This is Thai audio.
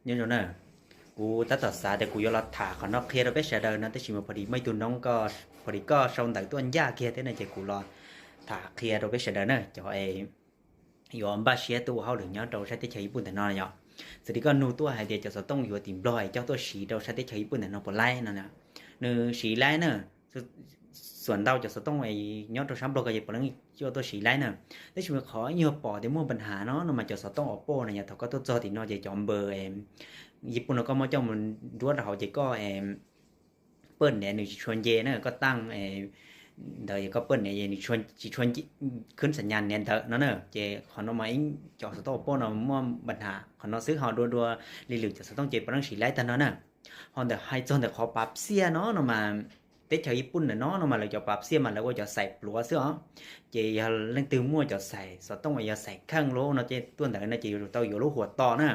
nhưng rồi nèกูตัดต่อสาแต่กูยอมรับถาเขานอกเคลียร์เราไปเสียเดินนะแต่ชิมพอดีไม่ตุนน้องก็พอดีก็ส่งแต่ตัวอันยากเคลียร์ที่นั่นใจกูรอถาเคลียร์เราไปเสียเดินเนอะจะไอ้ยอมบ้าเสียตัวเขาหรือเนาะเราใช้ที่ใช้ญี่ปุ่นแต่นอนเนาะสุดที่ก็นูตัวหายเดียจะต้องอยู่ติ่มลอยเจ้าตัวสีเราใช้ที่ใช้ญี่ปุ่นแต่นอนปลายนั่นนะเนื้อสีไล่เนอะส่วนเราจะต้องไอ้ยอดตัวช้ำเราก็จะปลงเจ้าตัวสีไล่เนอะแต่ชิมขอเยอะปอที่มั่วปัญหาเนาะนมันจะต้องออกโป้เนี่ยเขาก็ตัวจอติดนอนจะจอมเบอร์เองญี่ปุ่นก็มาจ้องมันรู้ว่าเขาจะก็เปิ้ลเนี่ยหนึ่งชวนเยนะก็ตั้งเดี๋ยวก็เปิ้ลเนี่ยหนึ่งชวนขึ้นสัญญาณเนี่ยเถอะนั่นเนอะเจขอนมาอิงจอสต๊อกโป้เรามั่วปัญหาขอนซื้อเขาดัวรีหรือจะต้องเจปรังสีไล่แต่นั่นน่ะฮอนเดอร์ไฮจอนเดอร์ขอปรับเสียเนาะนมาเตะชาวญี่ปุ่นเนาะนมาเราจะปรับเสียมันแล้วก็จะใส่ปลัวเสื้อเจเล่นตือมั่วจะใส่สต้องว่าจะใส่ข้างโลเนาะเจตัวไหนนะเจอยู่ตัวอยู่ลูกหัวต่อนะ